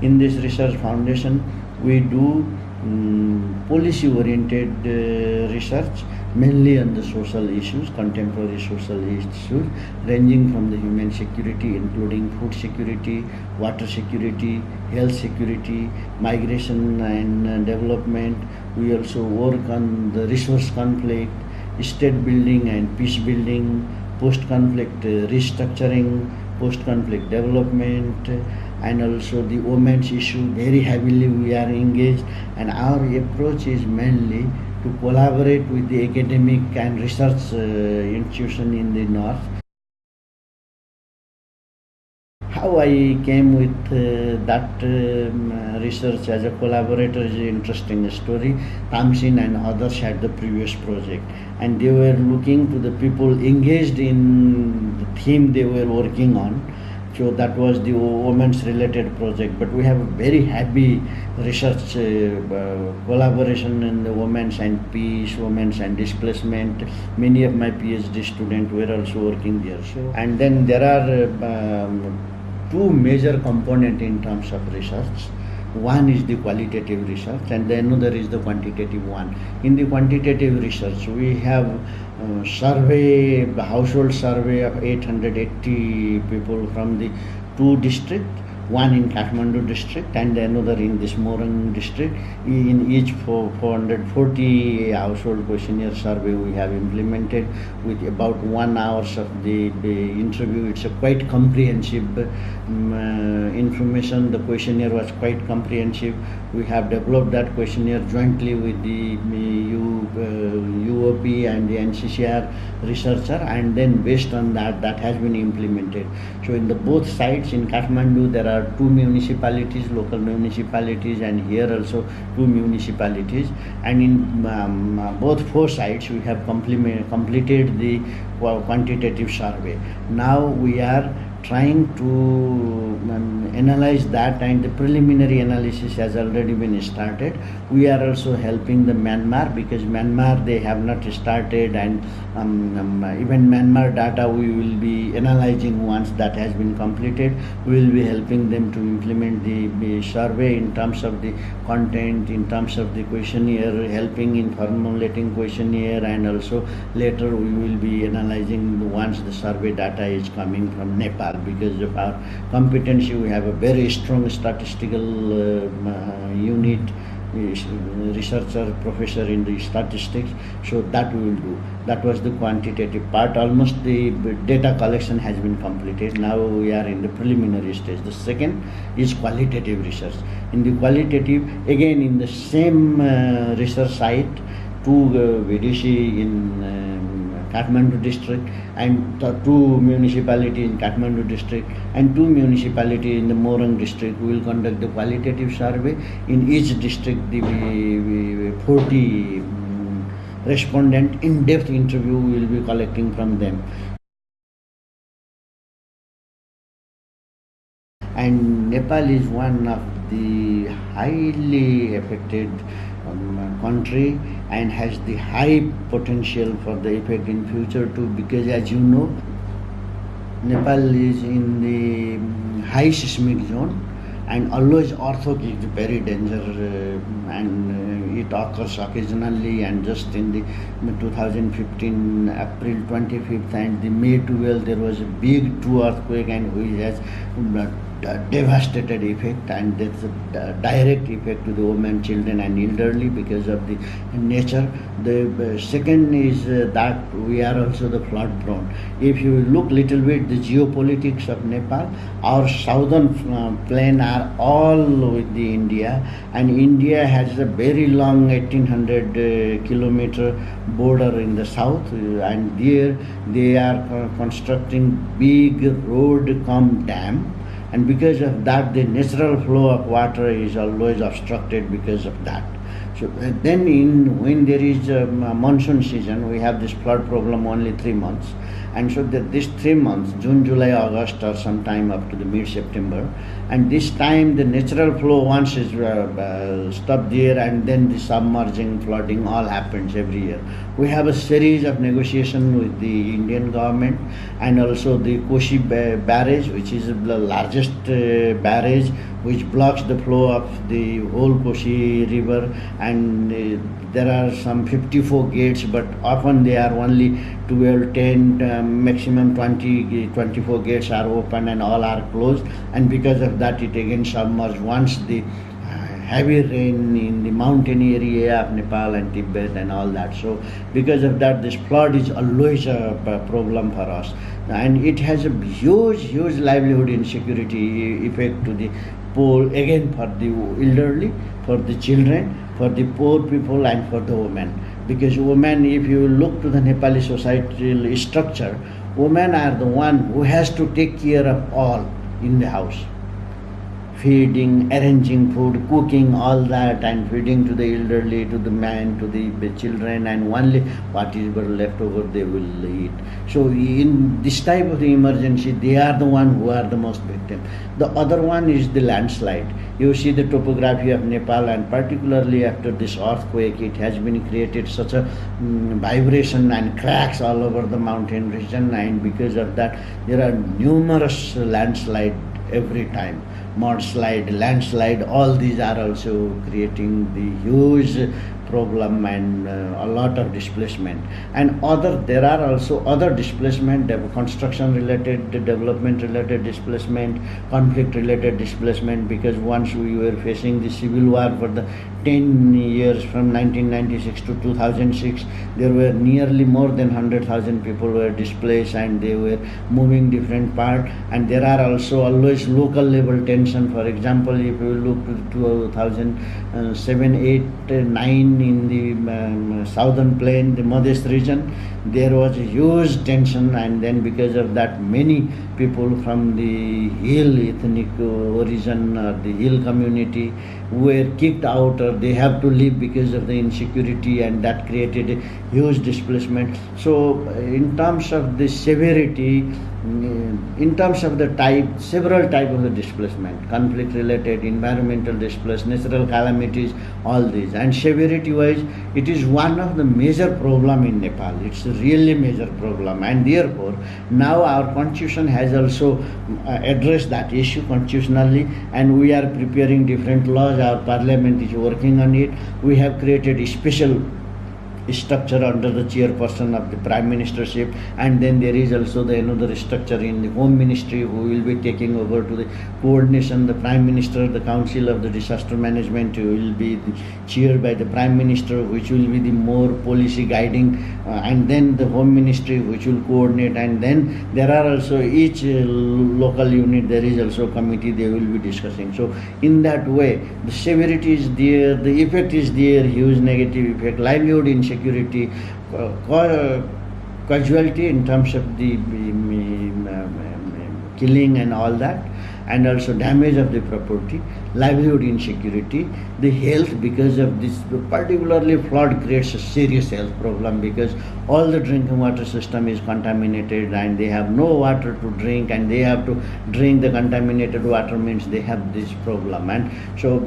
In this research foundation, we do policy-oriented research, mainly on the social issues, contemporary social issues, ranging from the human security, including food security, water security, health security, migration and development. We also work on the resource conflict, state building and peace building, post-conflict restructuring, post-conflict development, and also the women's issue. Very heavily we are engaged, and our approach is mainly to collaborate with the academic and research institution in the north. How I came with that research as a collaborator is an interesting story. Tamsin and others had the previous project, and they were looking to the people engaged in the theme they were working on. So that was the women's related project, but we have a very happy research collaboration in the women's and peace, women's and displacement. Many of my PhD students were also working there. So, and then there are two major components in terms of research. One is the qualitative research, and then another is the quantitative one. In the quantitative research, we have household survey of 880 people from the two districts, one in Kathmandu district and another in this Morang district. In each 440 household questionnaire survey we have implemented with about 1 hour of the interview. It's a quite comprehensive information. The questionnaire was quite comprehensive. We have developed that questionnaire jointly with the UOP and the NCCR researcher, and then based on that has been implemented. So in the both sites, in Kathmandu there are two municipalities, local municipalities, and here also two municipalities, and in both four sites we have completed the quantitative survey. Now we are trying to analyze that, and the preliminary analysis has already been started. We are also helping the Myanmar, because Myanmar they have not started, and even Myanmar data we will be analyzing once that has been completed. We will be helping them to implement the survey in terms of the content, in terms of the questionnaire, helping in formulating questionnaire, and also later we will be analyzing once the survey data is coming from Nepal. Because of our competency, we have a very strong statistical unit, researcher, professor in the statistics, so that we will do. That was the quantitative part. Almost the data collection has been completed. Now we are in the preliminary stage. The second is qualitative research. In the qualitative, again in the same research site, two VDC in Kathmandu district, and two municipalities in Kathmandu district and two municipalities in the Morang district. We will conduct the qualitative survey. In each district, the 40 respondent in-depth interview we will be collecting from them. And Nepal is one of the highly affected country and has the high potential for the effect in future too, because as you know, Nepal is in the high seismic zone, and always earthquake is very dangerous, and it occurs occasionally. And just in the 2015 April 25th and the May 12th there was a big two earthquake, and which has devastated effect, and that's a direct effect to the women, children and elderly because of the nature. The second is that we are also the flood prone. If you look little bit the geopolitics of Nepal, our southern plain are all with the India, and India has a very long 1800 kilometer border in the south, and there they are constructing big road cum dam. And because of that, the natural flow of water is always obstructed because of that. So then when there is a monsoon season, we have this flood problem only 3 months. And so this 3 months, June, July, August, or sometime up to the mid-September, and this time the natural flow once is stopped there, and then the submerging, flooding all happens every year. We have a series of negotiations with the Indian government, and also the Koshi barrage, which is the largest barrage which blocks the flow of the whole Koshi river, and there are some 54 gates, but often they are only 12, 10, maximum 20, 24 gates are open and all are closed, and because of that it again submerged once the heavy rain in the mountain area of Nepal and Tibet and all that. So because of that, this flood is always a problem for us, and it has a huge livelihood insecurity effect to the poor, again for the elderly, for the children, for the poor people, and for the women. Because women, if you look to the Nepali societal structure, women are the one who has to take care of all in the house. Feeding, arranging food, cooking, all that, and feeding to the elderly, to the man, to the children, and only what is left over they will eat. So in this type of the emergency, they are the one who are the most victim. The other one is the landslide. You see the topography of Nepal, and particularly after this earthquake, it has been created such a vibration and cracks all over the mountain region, and because of that, there are numerous landslides every time. Mudslide, landslide, all these are also creating the huge problem and a lot of displacement. And there are also other displacement, construction related, development related displacement, conflict related displacement, because once we were facing the civil war for the 10 years from 1996 to 2006, there were nearly more than 100,000 people were displaced, and they were moving different part. And there are also always local level tension. For example, if you look to 2007, 8, 9 in the southern plain, the Madhya region, there was a huge tension, and then because of that, many people from the hill ethnic origin or the hill community were kicked out, or they have to leave because of the insecurity, and that created a huge displacement. So in terms of the severity, in terms of the type, several types of the displacement, conflict related, environmental displacement, natural calamities, all these. And severity wise, it is one of the major problem in Nepal. It's a really major problem, and therefore now our constitution has also addressed that issue constitutionally, and we are preparing different laws. Our parliament is working on it. We have created a special structure under the chairperson of the prime ministership, and then there is also the another structure in the home ministry who will be taking over to the coordination. The prime minister, the council of the disaster management will be chaired by the prime minister, which will be the more policy guiding, and then the home ministry which will coordinate, and then there are also each local unit, there is also a committee, they will be discussing. So in that way, the severity is there, the effect is there, huge negative effect, livelihood insecurity, casualty in terms of the killing and all that, and also damage of the property, livelihood insecurity, the health, because of this particularly flood creates a serious health problem, because all the drinking water system is contaminated and they have no water to drink, and they have to drink the contaminated water, means they have this problem. And so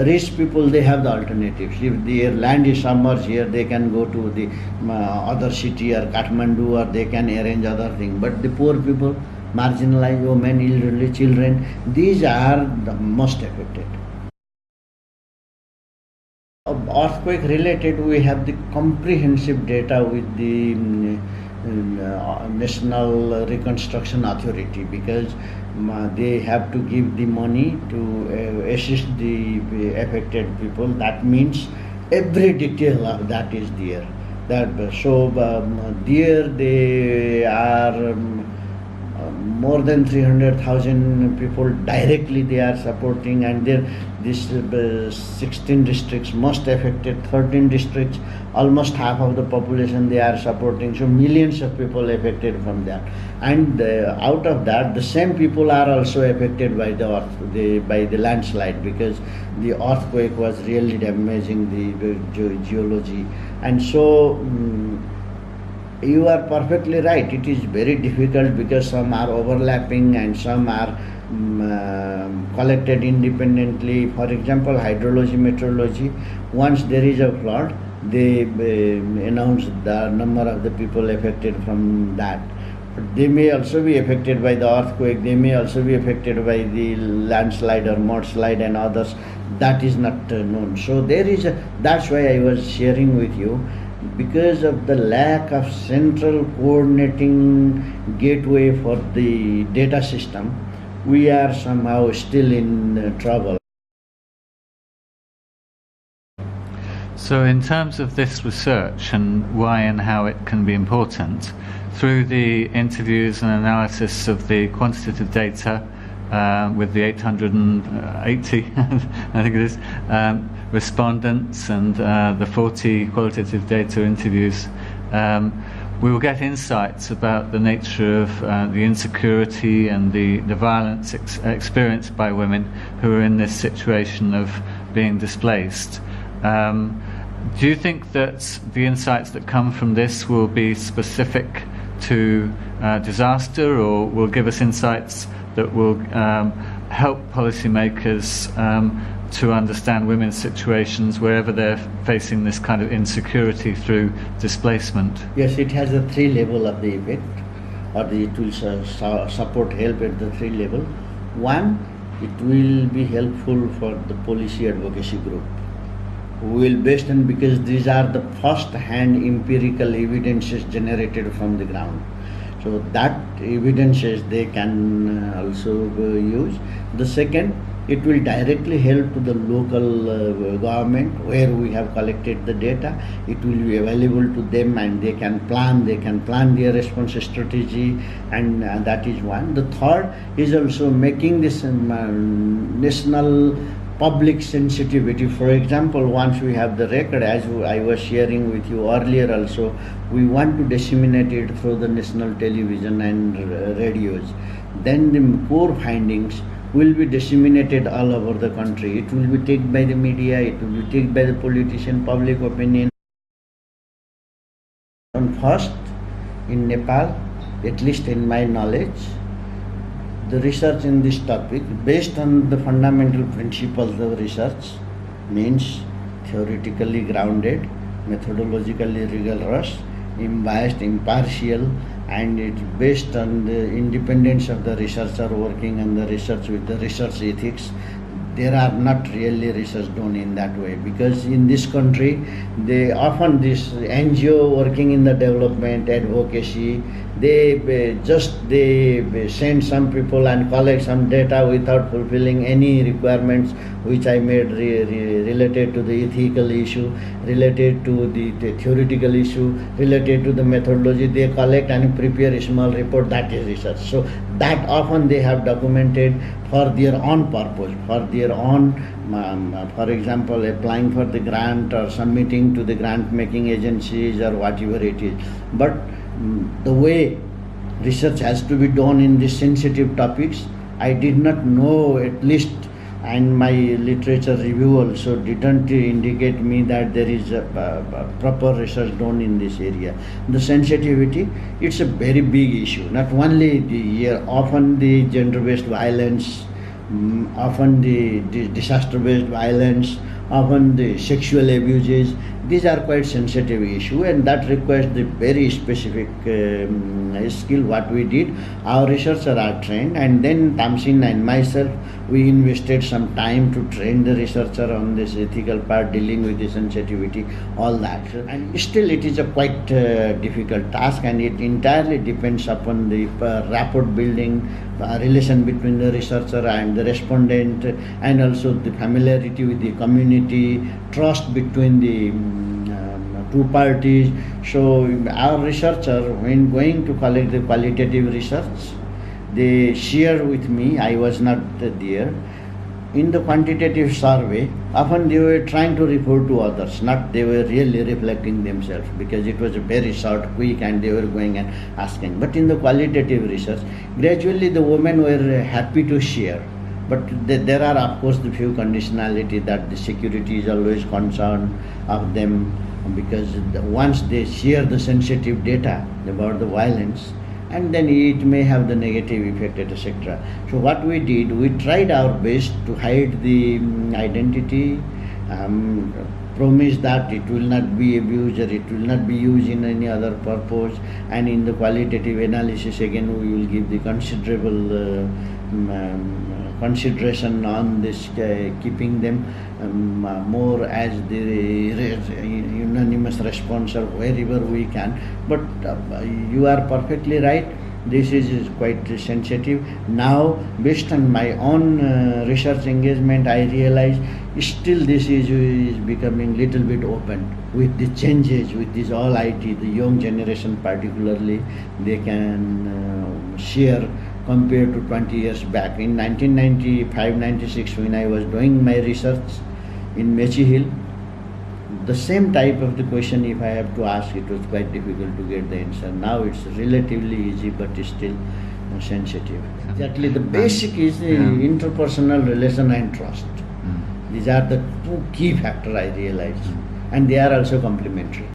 rich people, they have the alternatives. If their land is submerged here, they can go to the other city or Kathmandu, or they can arrange other things. But the poor people, marginalized women, elderly, children, these are the most affected. Earthquake related, we have the comprehensive data with the National Reconstruction Authority, because they have to give the money to assist the affected people. That means every detail of that is there. There they are more than 300,000 people directly they are supporting, and there this 16 districts most affected, 13 districts, almost half of the population they are supporting. So millions of people affected from that, and out of that, the same people are also affected by the landslide, because the earthquake was really damaging the geology. And so you are perfectly right. It is very difficult because some are overlapping and some are collected independently. For example, hydrology, meteorology, once there is a flood, they announce the number of the people affected from that. They may also be affected by the earthquake, they may also be affected by the landslide or mudslide and others. That is not known. So there is that's why I was sharing with you, because of the lack of central coordinating gateway for the data system, we are somehow still in trouble. So in terms of this research and why and how it can be important, through the interviews and analysis of the quantitative data with the 880, I think it is, respondents and the 40 qualitative data interviews, we will get insights about the nature of the insecurity and the violence experienced by women who are in this situation of being displaced. Do you think that the insights that come from this will be specific to disaster, or will give us insights that will help policymakers to understand women's situations wherever they're facing this kind of insecurity through displacement? Yes, it has a 3 level of the effect, or it will support help at the 3 level. One, it will be helpful for the policy advocacy group. We will based on, because these are the first-hand empirical evidences generated from the ground. So that evidences they can also use. The second, it will directly help to the local government where we have collected the data. It will be available to them and they can plan their response strategy, and that is one. The third is also making this national public sensitivity. For example, once we have the record, as I was sharing with you earlier also, we want to disseminate it through the national television and radios. Then the core findings will be disseminated all over the country. It will be taken by the media, it will be taken by the politician, public opinion. And first, in Nepal, at least in my knowledge, the research in this topic, based on the fundamental principles of research, means theoretically grounded, methodologically rigorous, unbiased, impartial, and it's based on the independence of the researcher working on the research with the research ethics. There are not really research done in that way, because in this country, they often, this NGO working in the development advocacy, they send some people and collect some data without fulfilling any requirements which I made related to the ethical issue, related to the theoretical issue, related to the methodology. They collect and prepare a small report. That is research. So that often they have documented for their own purpose, for their own, for example, applying for the grant or submitting to the grant making agencies or whatever it is. But the way research has to be done in these sensitive topics, I did not know, at least, and my literature review also didn't indicate me that there is a proper research done in this area. The sensitivity, it's a very big issue. Not only often the gender-based violence, often the disaster-based violence, often the sexual abuses. These are quite sensitive issue, and that requires the very specific skill. What we did, our researchers are trained, and then Tamsin and myself, we invested some time to train the researcher on this ethical part, dealing with the sensitivity, all that. And still it is a quite difficult task, and it entirely depends upon the rapport building, relation between the researcher and the respondent, and also the familiarity with the community, trust between the two parties. So our researcher, when going to collect the qualitative research, they share with me, I was not there. In the quantitative survey, often they were trying to refer to others, not they were really reflecting themselves, because it was a very short, quick, and they were going and asking. But in the qualitative research, gradually the women were happy to share. But there are, of course, the few conditionality that the security is always concerned of them, because once they share the sensitive data about the violence, and then it may have the negative effect, etc. So what we did, we tried our best to hide the identity, promise that it will not be abused or it will not be used in any other purpose. And in the qualitative analysis, again, we will give the considerable consideration on this, keeping them more as the unanimous response or wherever we can. But you are perfectly right. This is quite sensitive. Now, based on my own research engagement, I realize still this issue is becoming little bit open with the changes, with this all IT, the young generation particularly, they can share compared to 20 years back. In 1995-96, when I was doing my research in Mechi Hill, the same type of the question, if I have to ask, it was quite difficult to get the answer. Now it's relatively easy, but it's still sensitive. Exactly, the basic is the interpersonal relation and trust. These are the two key factors I realize, and they are also complementary.